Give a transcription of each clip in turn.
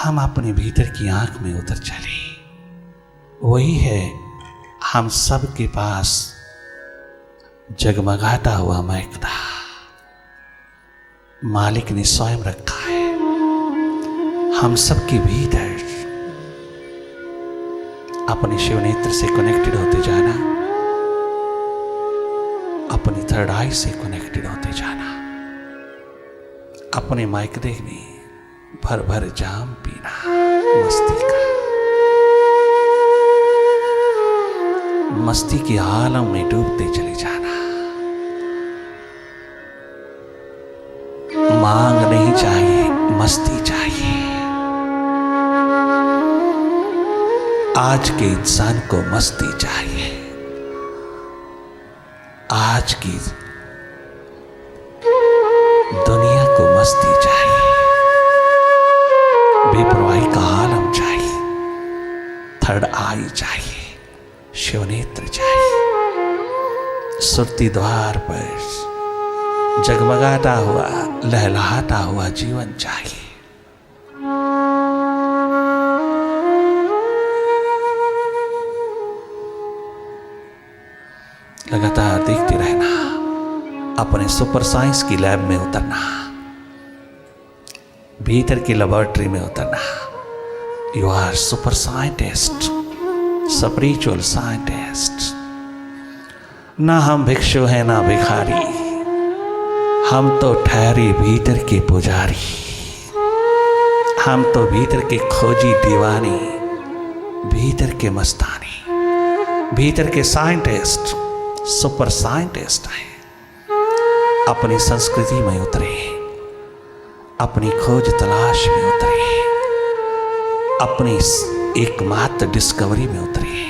हम अपने भीतर की आंख में उतर चले। वही है हम सब के पास जगमगाता हुआ महकता मालिक ने स्वयं रखा है। हम सबके भीतर अपने शिव नेत्र से कनेक्टेड होते जाना, अपनी थर्ड आई से कनेक्टेड होते जाना, अपने माइकदे में भर भर जाम पीना मस्ती का, मस्ती के आलम में डूबते चले जाना। मांग नहीं चाहिए, मस्ती चाहिए। आज के इंसान को मस्ती चाहिए। आज की दुनिया को मस्ती चाहिए, बेपरवाही का आलम चाहिए, थर्ड आई चाहिए, शिवनेत्र चाहिए। सुरती द्वार पर जगमगाता हुआ लहलहाता हुआ जीवन चाहिए। लगातार देखते रहना, अपने सुपर साइंस की लैब में उतरना, भीतर की लेबोरेटरी में उतरना। You are super scientist, spiritual scientist. ना हम भिक्षु हैं ना भिखारी, हम तो ठहरे भीतर के पुजारी। हम तो भीतर के खोजी दीवाने, भीतर के मस्तानी, भीतर के साइंटिस्ट, सुपर साइंटिस्ट हैं। अपनी संस्कृति में उतरे, अपनी खोज तलाश में उतरे, अपनी एकमात्र डिस्कवरी में उतरे।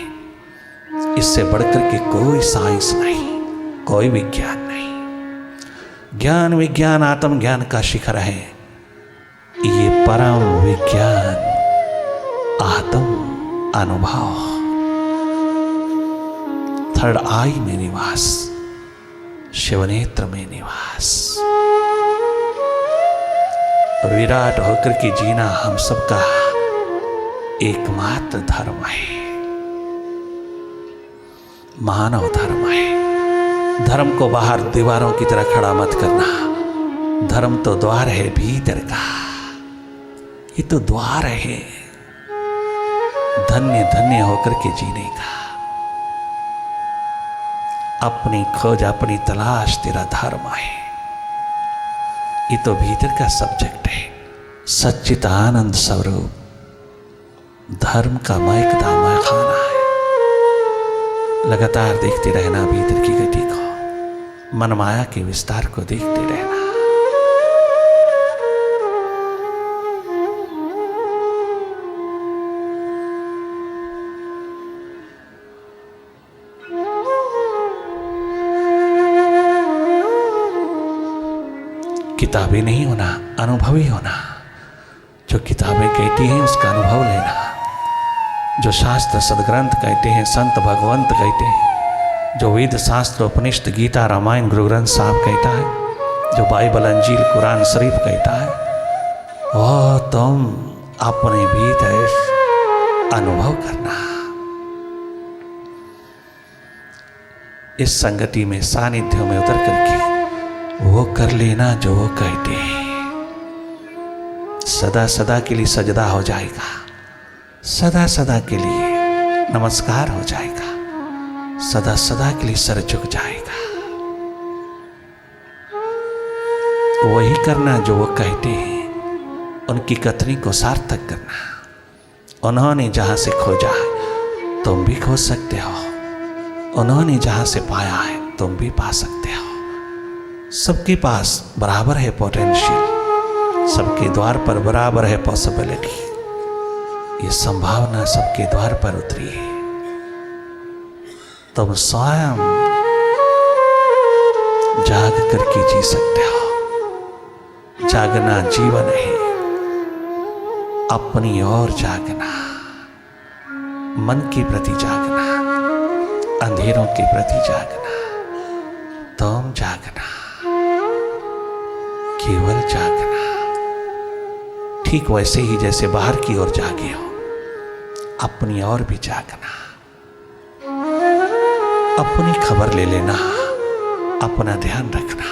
इससे बढ़कर के कोई साइंस नहीं, कोई विज्ञान नहीं। ज्ञान विज्ञान आत्मज्ञान का शिखर है। ये परम विज्ञान आत्म अनुभव, थर्ड आई में निवास, शिवनेत्र में निवास। विराट होकर के जीना हम सबका एकमात्र धर्म है, मानव धर्म है। धर्म को बाहर दीवारों की तरह खड़ा मत करना। धर्म तो द्वार है भीतर का, ये तो द्वार है धन्य धन्य होकर के जीने का। अपनी खोज अपनी तलाश तेरा धर्म है। ये तो भीतर का सब्जेक्ट है, सच्चित आनंद स्वरूप धर्म का महकता महखाना है। लगातार देखते रहना भीतर की गति को, मन माया के विस्तार को देखते रहना। किताबें नहीं होना, अनुभवी होना। जो किताबें कहती हैं उसका अनुभव लेना। जो शास्त्र सदग्रंथ कहते हैं, संत भगवंत कहते हैं, जो वेद शास्त्र उपनिषद गीता रामायण गुरु ग्रंथ साहब कहता है, जो बाइबल अंजील कुरान शरीफ कहता है, वह तुम अपने भीतर अनुभव करना। इस संगति में सानिध्य में उतर करके वो कर लेना जो वो कहते हैं। सदा सदा के लिए सजदा हो जाएगा, सदा सदा के लिए नमस्कार हो जाएगा, सदा सदा के लिए सर झुक जाएगा। वही करना जो वो कहते हैं, उनकी कथनी को सार्थक करना। उन्होंने जहां से खोजा है तुम भी खोज सकते हो, उन्होंने जहां से पाया है तुम भी पा सकते हो। सबके पास बराबर है पोटेंशियल, सबके द्वार पर बराबर है पॉसिबिलिटी। ये संभावना सबके द्वार पर उतरी है। तुम स्वयं जाग करके जी सकते हो। जागना जीवन है, अपनी ओर जागना, मन के प्रति जागना, अंधेरों के प्रति जागना। तुम जागना, केवल जागना, ठीक वैसे ही जैसे बाहर की ओर जागे हो, अपनी ओर भी जागना, अपनी खबर ले लेना, अपना ध्यान रखना,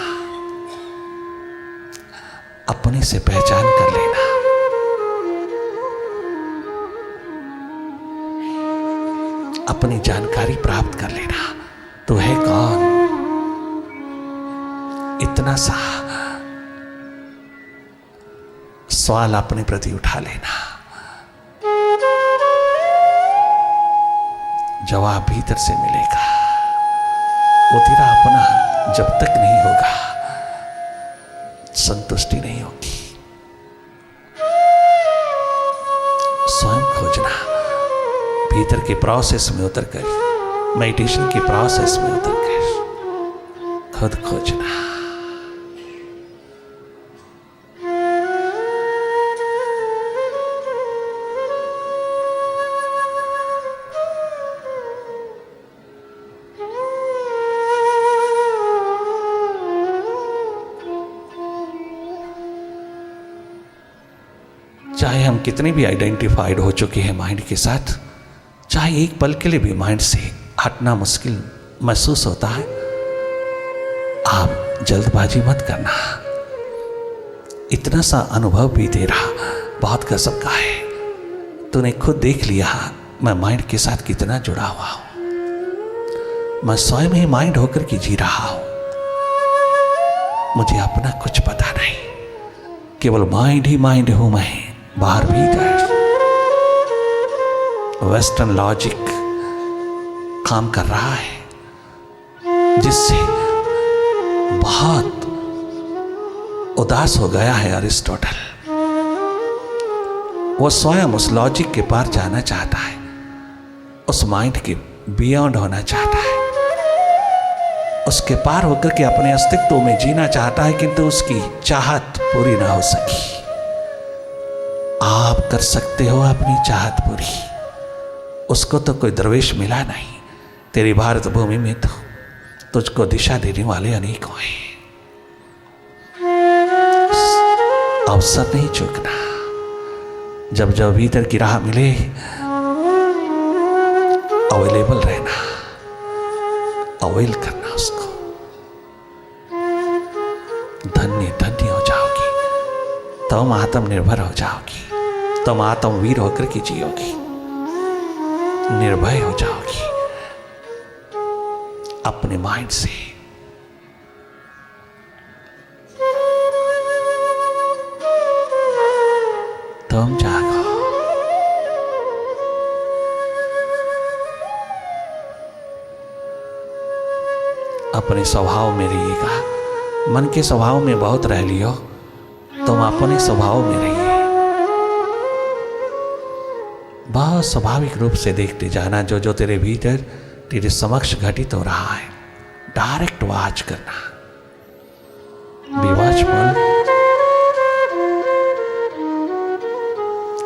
अपने से पहचान कर लेना। अपनी जानकारी प्राप्त कर लेना, तू है कौन। इतना सा सवाल अपने प्रति उठा लेना, जवाब भीतर से मिलेगा। वो तेरा अपना जब तक नहीं होगा, संतुष्टि नहीं होगी। स्वयं खोजना, भीतर के प्रोसेस में उतर कर, मेडिटेशन के प्रोसेस में उतर कर खुद खोजना। चाहे हम कितने भी आइडेंटिफाइड हो चुके हैं माइंड के साथ, चाहे एक पल के लिए भी माइंड से हटना मुश्किल महसूस होता है, आप जल्दबाजी मत करना। इतना सा अनुभव भी तेरा बहुत गजब का है। तूने खुद देख लिया मैं माइंड के साथ कितना जुड़ा हुआ हूं। मैं स्वयं ही माइंड होकर के जी रहा हूं। मुझे अपना कुछ पता नहीं, केवल माइंड ही माइंड हूं मैं, बाहर भीतर। वेस्टर्न लॉजिक काम कर रहा है, जिससे बहुत उदास हो गया है अरिस्टोटल। वो स्वयं उस लॉजिक के पार जाना चाहता है, उस माइंड के बियॉन्ड होना चाहता है, उसके पार होकर के अपने अस्तित्व में जीना चाहता है, किंतु उसकी चाहत पूरी ना हो सकी। आप कर सकते हो अपनी चाहत पूरी। उसको तो कोई दरवेश मिला नहीं। तेरी भारत भूमि में तो तुझको दिशा देने वाले अनेकों हैं। अवसर नहीं चूकना। जब जब भीतर की राह मिले, अवेलेबल रहना, अवेल करना उसको। धन्य धन्य हो जाओगी, तुम आत्मनिर्भर हो जाओगी, तुम आत्मवीर होकर के जियोगी, निर्भय हो जाओगी अपने माइंड से। तुम जागो। अपने स्वभाव में रहिएगा। मन के स्वभाव में बहुत रह लियो, तुम अपने स्वभाव में रहिए। बहुत स्वाभाविक रूप से देखते जाना जो जो तेरे भीतर तेरे समक्ष घटित हो रहा है। डायरेक्ट वॉच करना। Be watchful.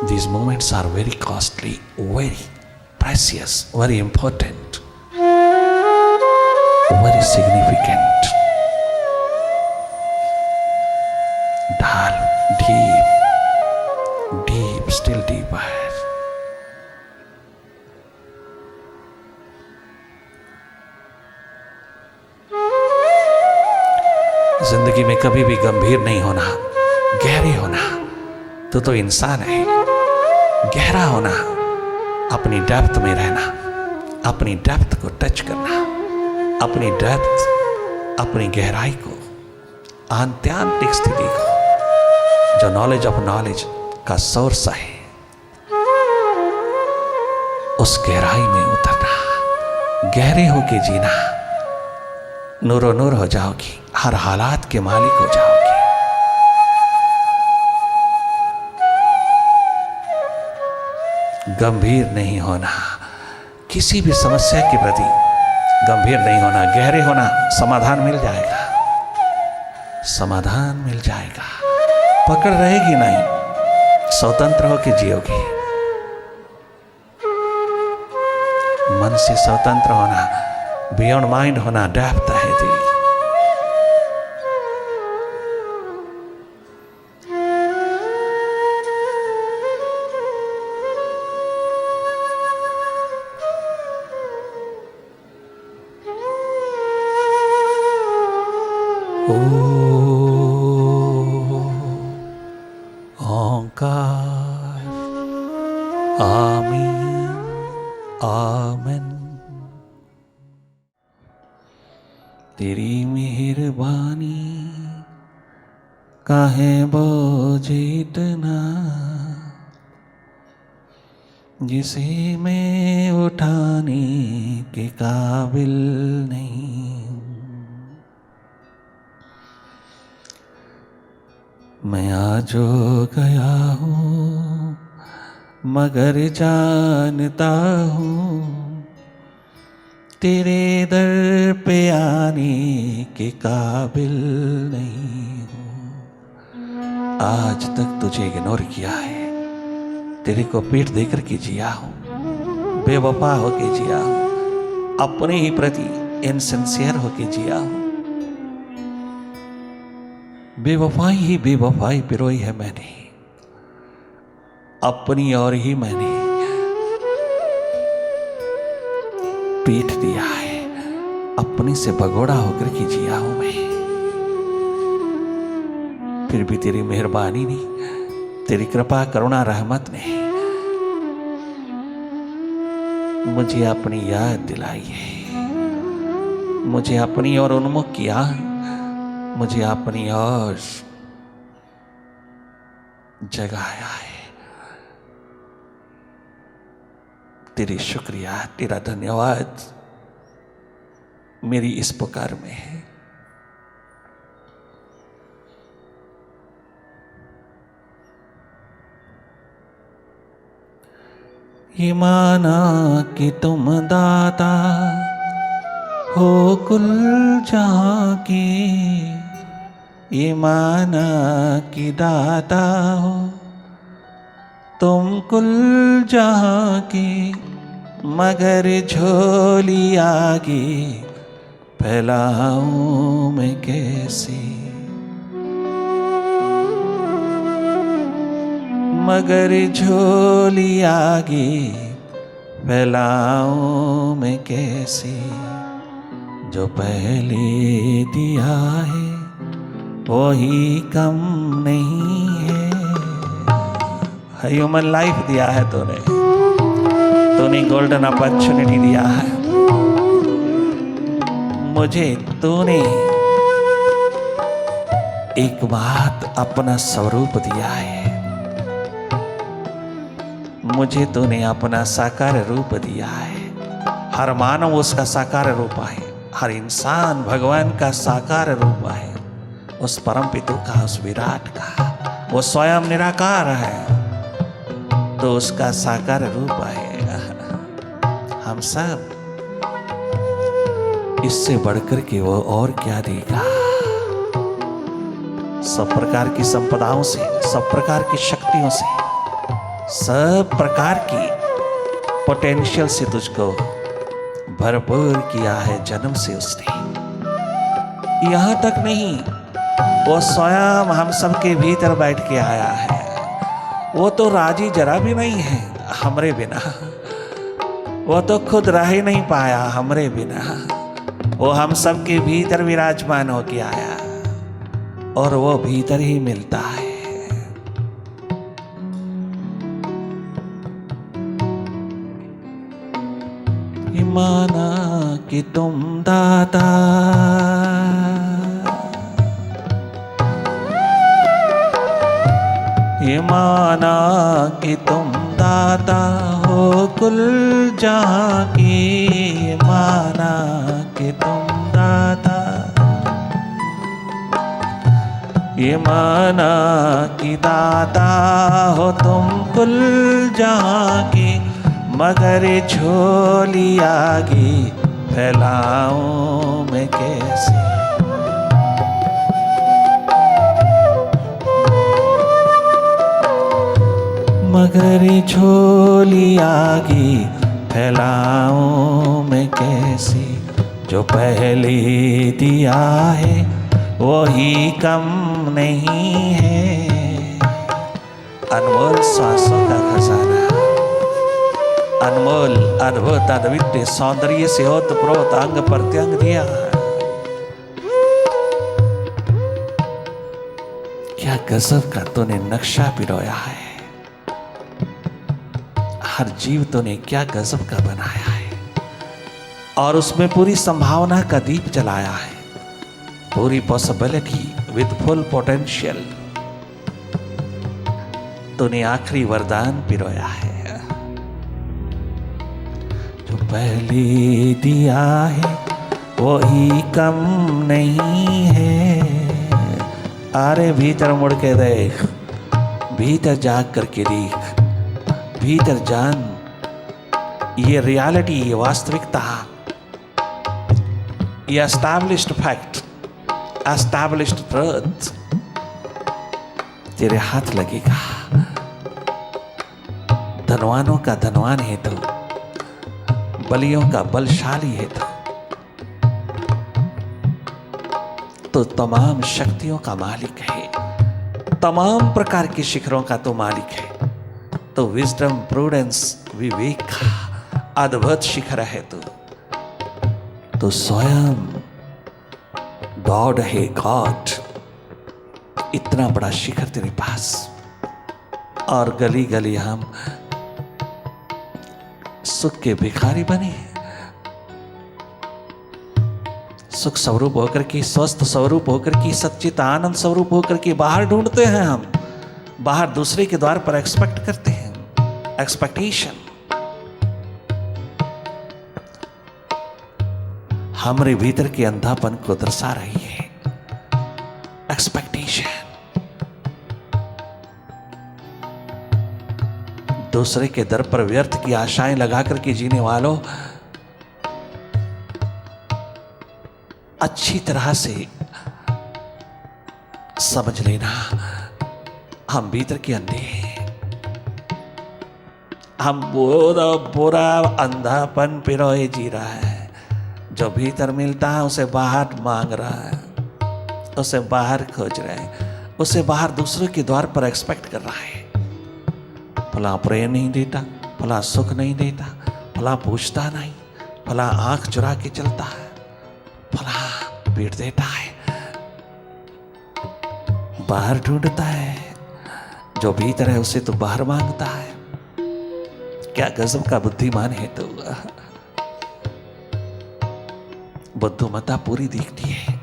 These moments are very costly, very precious, very important, very significant. डाल deep, still deeper. जिंदगी में कभी भी गंभीर नहीं होना, गहरे होना। तो इंसान है। गहरा होना, अपनी डेप्थ में रहना, अपनी डेप्थ को टच करना, अपनी डेप्थ, अपनी गहराई को, आंतरिक स्थिति को, जो नॉलेज ऑफ नॉलेज का सोर्स है, उस गहराई में उतरना, गहरे होके जीना। नूरो नूर हो जाओगी, हर हालात के मालिक हो जाओगे। गंभीर नहीं होना, किसी भी समस्या के प्रति गंभीर नहीं होना, गहरे होना। समाधान मिल जाएगा, समाधान मिल जाएगा। पकड़ रहेगी नहीं, स्वतंत्र होकर जियोगे। मन से स्वतंत्र होना, बियॉन्ड माइंड होना, डेप्थ है दिल। ओंकार। आमीन आमीन। तेरी मेहरबानी काहे बोझे इतना, जिसे मैं उठाने के काबिल नहीं। मैं आज जो गया हूँ मगर जानता हूँ तेरे दर पे आने के काबिल नहीं हूँ। आज तक तुझे इग्नोर किया है, तेरे को पीठ देकर के जिया हूँ, बेवफा होके जिया हूँ, अपने ही प्रति इनसिंसियर होके जिया हूँ। बेवफाई ही बेवफाई पिरोई है मैंने, अपनी और ही मैंने पीठ दिया है, अपने से भगोड़ा होकर के जिया हूं मैं। फिर भी तेरी मेहरबानी ने, तेरी कृपा करुणा रहमत ने मुझे अपनी याद दिलाई है, मुझे अपनी ओर उन्मुख किया, मुझे अपनी ओर जगाया है। तेरी शुक्रिया, तेरा धन्यवाद मेरी इस पुकार में है। ये माना कि तुम दाता हो कुल जहां के, ये माना कि दाता हो तुम कुल जहां के, मगर झोली आगे फैलाऊं मैं कैसे, मगर झोली आगे फैलाऊं मैं कैसे, जो पहले दिया है वही कम नहीं है। ह्यूमन लाइफ दिया है तूने गोल्डन अपॉर्चुनिटी दिया है मुझे, तूने एक बात अपना स्वरूप दिया है मुझे, तूने अपना साकार रूप दिया है। हर मानव उसका साकार रूप है, हर इंसान भगवान का साकार रूप है, उस परम पिता का, उस विराट का। वो स्वयं निराकार है तो उसका साकार रूप है। हम सब इससे बढ़कर के वो और क्या देगा। सब प्रकार की संपदाओं से, सब प्रकार की शक्तियों से, सब प्रकार की पोटेंशियल से तुझको भरपूर किया है जन्म से उसने। यहां तक नहीं, वो स्वयं हम सबके भीतर बैठ के आया है। वो तो राजी जरा भी नहीं है हमरे बिना, वो तो खुद रह ही नहीं पाया हमरे बिना। वो हम सबके भीतर विराजमान होके आया और वो भीतर ही मिलता है। माना कि तुम दाता ये माना कि तुम दाता हो कुल जहां की, ये माना कि तुम दाता, ये माना कि दाता हो तुम कुल जहां की, मगर झोली आगे फैलाऊं मैं कैसे, मगर झोली आगे फैलाऊं मैं कैसे, जो पहले दिया है वही कम नहीं है। अनमोल श्वासों का खजाना, अनमोल अद्भुत अद्वितीय सौंदर्य से ओतप्रोत अंग प्रत्यंग दिया है। क्या गजब का तूने नक्शा पिरोया है, हर जीव तूने क्या गजब का बनाया है, और उसमें पूरी संभावना का दीप जलाया है, पूरी पॉसिबिलिटी विद फुल पोटेंशियल तूने आखिरी वरदान पिरोया है। जो पहले दिया है वो ही कम नहीं है। अरे भीतर मुड़ के देख, भीतर जाग करके देख, भीतर जान, ये रियलिटी, ये वास्तविकता, ये एस्टैब्लिश्ड फैक्ट, एस्टैब्लिश्ड ट्रुथ तेरे हाथ लगेगा। धनवानों का धनवान है तो, बलियों का बलशाली है तो तमाम शक्तियों का मालिक है, तमाम प्रकार के शिखरों का तो मालिक है, तो विजडम, प्रूडेंस, विवेक का अद्भुत शिखर है तो स्वयं गॉड है, गॉड। इतना बड़ा शिखर तेरे पास, और गली गली हम सुख के भिखारी बने, सुख स्वरूप होकर के, स्वस्थ स्वरूप होकर के, सच्चित आनंद स्वरूप होकर के बाहर ढूंढते हैं हम, बाहर दूसरे के द्वार पर एक्सपेक्ट करते हैं, एक्सपेक्टेशन। हमारे भीतर के अंधापन को दर्शा रही है एक्सपेक्टेशन। दूसरे के दर पर व्यर्थ की आशाएं लगा करके जीने वालों, अच्छी तरह से समझ लेना, हम भीतर के अंधे हैं, हम बुरा अंधापन पिरोए जी रहा है। जो भीतर मिलता है उसे बाहर मांग रहा है, उसे बाहर खोज रहा है, उसे बाहर दूसरों के द्वार पर एक्सपेक्ट कर रहा है। फला प्रेम नहीं देता, फला सुख नहीं देता, फला पूछता नहीं, फला आंख चुरा के चलता है, फला पीट देता है, बाहर ढूंढता है। जो भीतर है उसे तो बाहर मांगता है। क्या गजब का बुद्धिमान है तो, बुद्धिमत्ता पूरी दिखती है।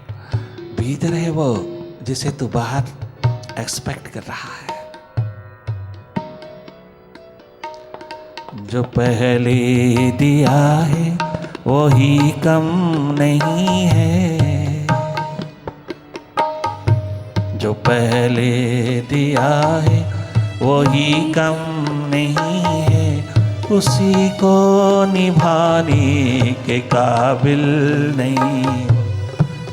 भीतर है वो जिसे तू बाहर एक्सपेक्ट कर रहा है। जो पहले दिया है वो ही कम नहीं है, जो पहले दिया है वो ही कम नहीं है, उसी को निभाने के काबिल नहीं,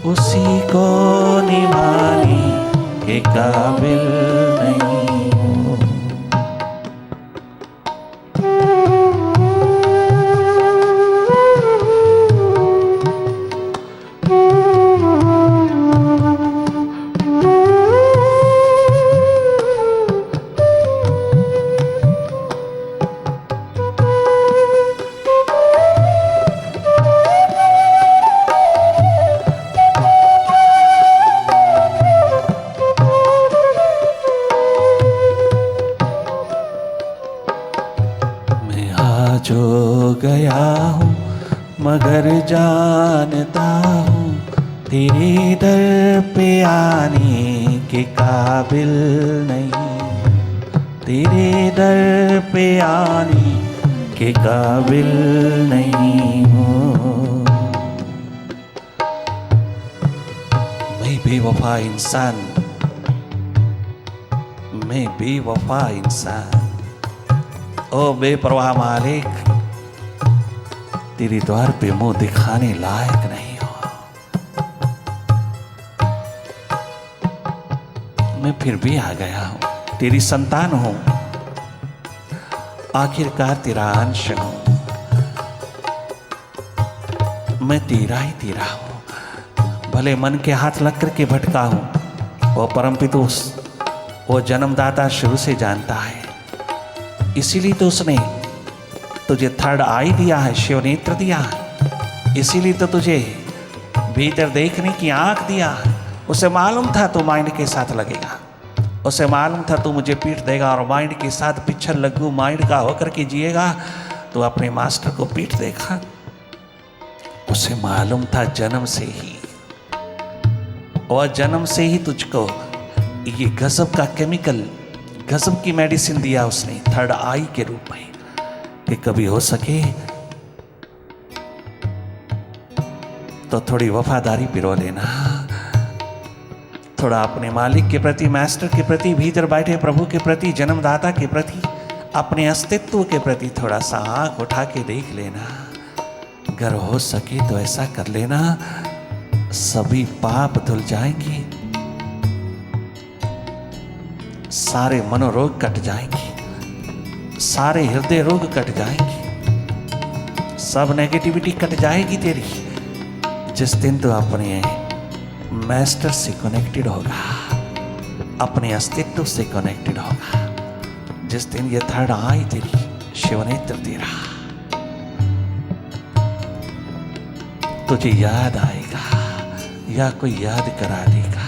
उसी को निभाने के काबिल नहीं। जो गया हूँ मगर जानता हूँ तेरे दर पे आने के काबिल नहीं, तेरे दर पे आने के काबिल नहीं हूँ। मैं बेवफा इंसान, मैं बेवफा इंसान, ओ बेपरवाह मालिक, तेरे द्वार पे मुंह दिखाने लायक नहीं हो। मैं फिर भी आ गया हूं, तेरी संतान हूं, आखिरकार तेरा अंश हूं, मैं तेरा ही तेरा हूं। भले मन के हाथ लग करके भटका हूं, वो परमपिता, वो जन्मदाता शुरू से जानता है, इसीलिए तो उसने तुझे थर्ड आई दिया है, शिव नेत्र दिया है, इसीलिए तो तुझे भीतर देखने की आंख दिया है। उसे मालूम था तो माइंड के साथ लगेगा, उसे मालूम था तू मुझे पीट देगा और माइंड के साथ पिक्चर लगू माइंड का होकर के जिएगा, तो अपने मास्टर को पीट देगा। उसे मालूम था जन्म से ही, और जन्म से ही तुझको ये गजब का केमिकल, गजब की मेडिसिन दिया उसने थर्ड आई के रूप में, कि कभी हो सके तो थोड़ी वफादारी पिरो लेना, थोड़ा अपने मालिक के प्रति, मास्टर के प्रति, भीतर बैठे प्रभु के प्रति, जन्मदाता के प्रति, अपने अस्तित्व के प्रति थोड़ा सा आंख उठा के देख लेना। अगर हो सके तो ऐसा कर लेना, सभी पाप धुल जाएंगे, सारे मनोरोग कट जाएंगे, सारे हृदय रोग कट जाएंगे, सब नेगेटिविटी कट जाएगी तेरी। जिस दिन तो अपने मास्टर से कनेक्टेड होगा, अपने अस्तित्व से कनेक्टेड होगा, जिस दिन ये थर्ड आई तेरी, शिवनेत्र तेरा, तुझे याद आएगा या कोई याद करा देगा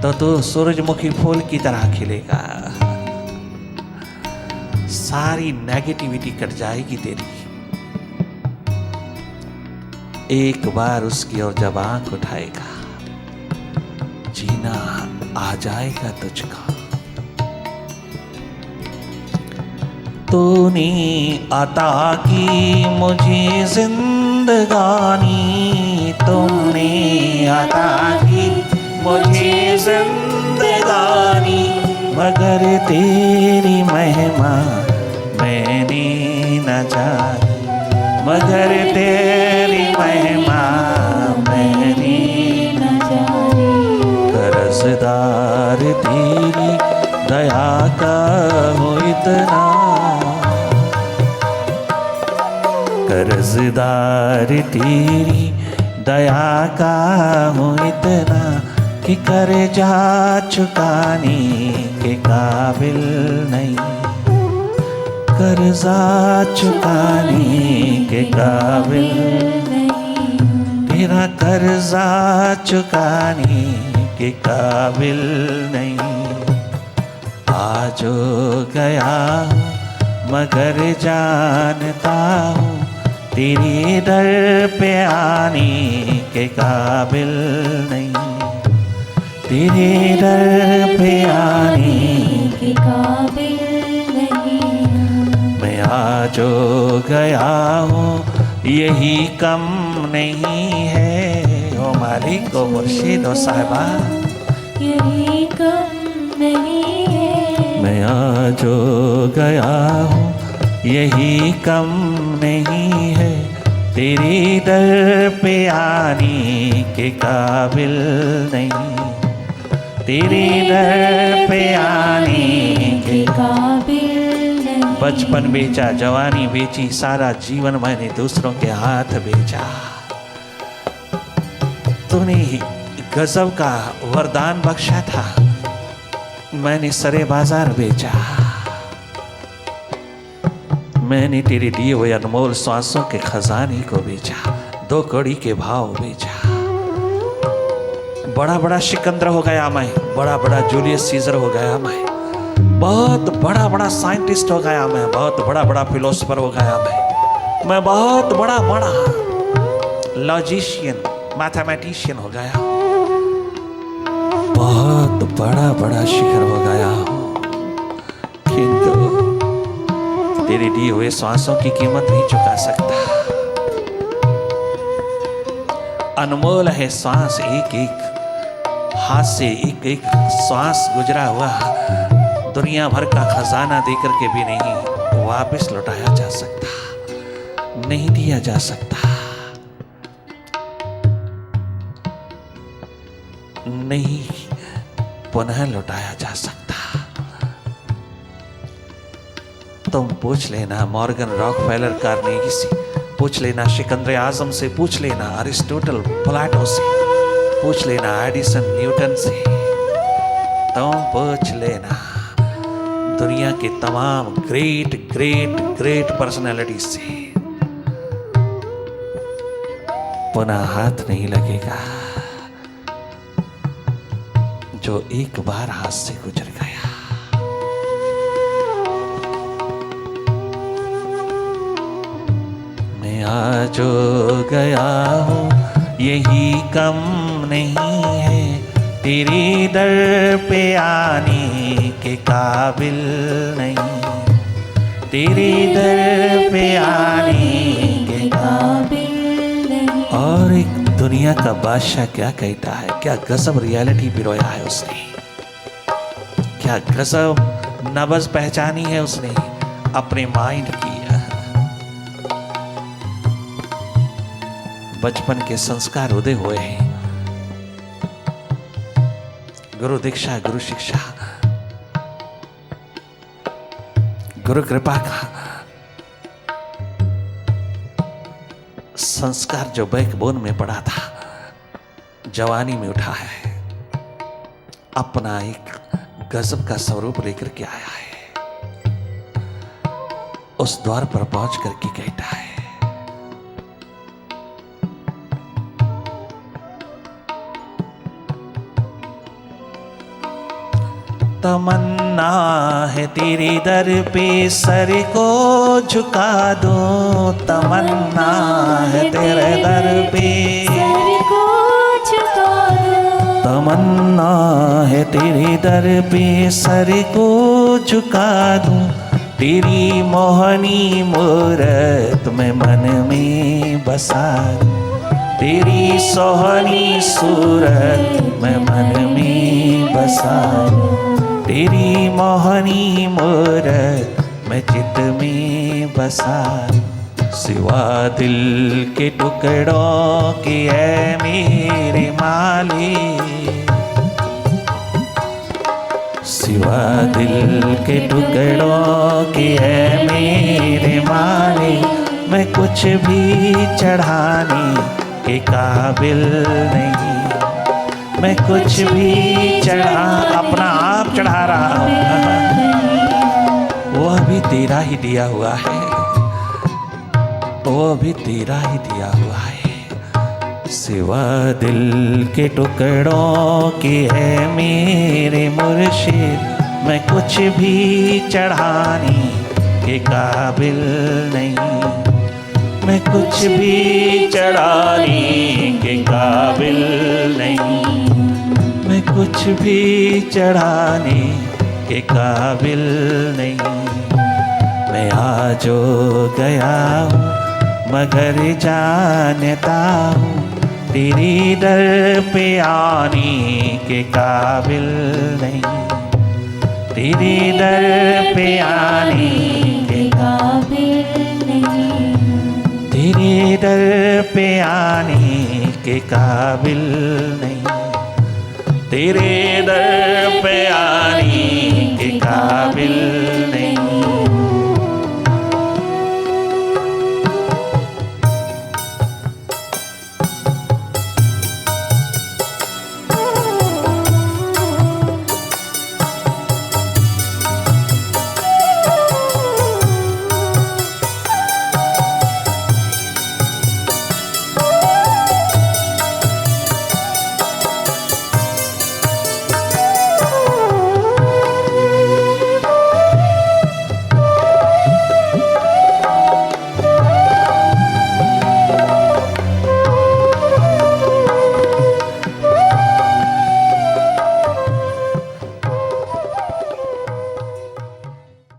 तो तू सूरजमुखी फूल की तरह खिलेगा, सारी नेगेटिविटी कट जाएगी तेरी। एक बार उसकी ओर जब आंख उठाएगा, जीना आ जाएगा तुझको। तूने अता की मुझे जिंदगानी, तुमने अता की मुझे जिंदगानी, मगर तेरी महिमा मैंने न जानी, मगर तेरी महिमा मैंने न जानी। कर्जदार तेरी दया का हो इतना, कर्जदार तेरी दया का हो इतना, कि कर्जा चुकाने के काबिल नहीं, कर्जा चुकाने के काबिल नहीं, तेरा कर्जा चुकाने के काबिल नहीं। आज गया हूँ मगर जानता हूँ, तेरे दर पे आने के काबिल नहीं, तेरे दर पे आने के काबिल नहीं। मैं आज गया हूँ यही कम नहीं है, ओ मालिक ओ मुर्शिद ओ साहिबा, यही कम नहीं है। मैं आज गया हूँ यही कम नहीं है, तेरे दर पे आने के काबिल नहीं, तेरे दर पे आने के काबिल नहीं। बचपन बेचा, जवानी बेची, सारा जीवन मैंने दूसरों के हाथ बेचा। तूने गजब का वरदान बख्शा था, मैंने सरे बाजार बेचा। मैंने तेरे दिए हुए अनमोल सांसों के खजाने को बेचा, 2 कौड़ी के भाव बेचा। बड़ा बड़ा सिकंदर हो गया मैं, बड़ा बड़ा जूलियस सीजर हो गया मैं, बहुत बड़ा बड़ा साइंटिस्ट हो गया मैं, बहुत बड़ा बड़ा फिलोसोफर हो गया मैं बहुत बड़ा बड़ा लॉजिशियन, मैथमेटिशियन हो गया, बहुत बड़ा बड़ा शिखर हो गया हूँ। किंतु तेरे दिए हुए श्वासों की कीमत नहीं चुका सकता। अनमोल है श्वास, एक एक हाथ से एक एक श्वास गुजरा हुआ दुनिया भर का खजाना देकर के भी नहीं वापस लौटाया जा सकता, नहीं दिया जा सकता, नहीं पुनः लौटाया जा सकता। तुम पूछ लेना मॉर्गन रॉकफेलर, कार्नेगी से पूछ लेना, सिकंदर आजम से पूछ लेना, अरिस्टोटल, प्लेटो से पूछ लेना, एडिसन, न्यूटन से तुम पूछ लेना, दुनिया के तमाम ग्रेट ग्रेट ग्रेट पर्सनालिटी से पुनः हाथ नहीं लगेगा जो एक बार हाथ से गुजर गया। आ जो गया हूँ यही कम नहीं है, तेरे दर पे आने के काबिल नहीं, तेरे दर पे आने के काबिल नहीं। और एक दुनिया का बादशाह क्या कहता है, क्या गजब रियलिटी पिरोया है उसने, क्या गजब नब्ज पहचानी है उसने अपने माइंड की। बचपन के संस्कार उदय हुए हैं, गुरु दीक्षा, गुरु शिक्षा, गुरु कृपा का संस्कार जो बैकबोन में पड़ा था, जवानी में उठा है, अपना एक गजब का स्वरूप लेकर के आया है। उस द्वार पर पहुंच करके कहता है, तमन्ना है तेरे दर पे सर को झुका दूं, तमन्ना है तेरे दर पे सर को झुका दूं, तमन्ना है तेरे दर पे सर को झुका दूं, तेरी मोहनी मूरत में मन में बसा दूं, तेरी सोहनी सूरत में मन में बसा दूं, तेरी मोहनी मूरत मैं चित में बसा, सिवा दिल के टुकड़ों के ऐ मेरे मालिक, सिवा दिल के टुकड़ों के ऐ मेरे मालिक, मैं कुछ भी चढ़ाने के काबिल नहीं, मैं कुछ भी चढ़ा अपना आप चढ़ा रहा हूँ, वो अभी तेरा ही दिया हुआ है, वो अभी तेरा ही दिया हुआ है। सिवा दिल के टुकड़ों के है मेरे मुर्शिद, मैं कुछ भी चढ़ाने के काबिल नहीं, मैं कुछ भी चढ़ाने के काबिल नहीं, मैं कुछ भी चढ़ाने के काबिल नहीं। मैं आज गया हूँ मगर जानता हूँ तेरी दर पे आने के काबिल नहीं, तेरी दर पे आने के काबिल नहीं, तेरे दर पे आने के काबिल नहीं, तेरे दर पे आने के काबिल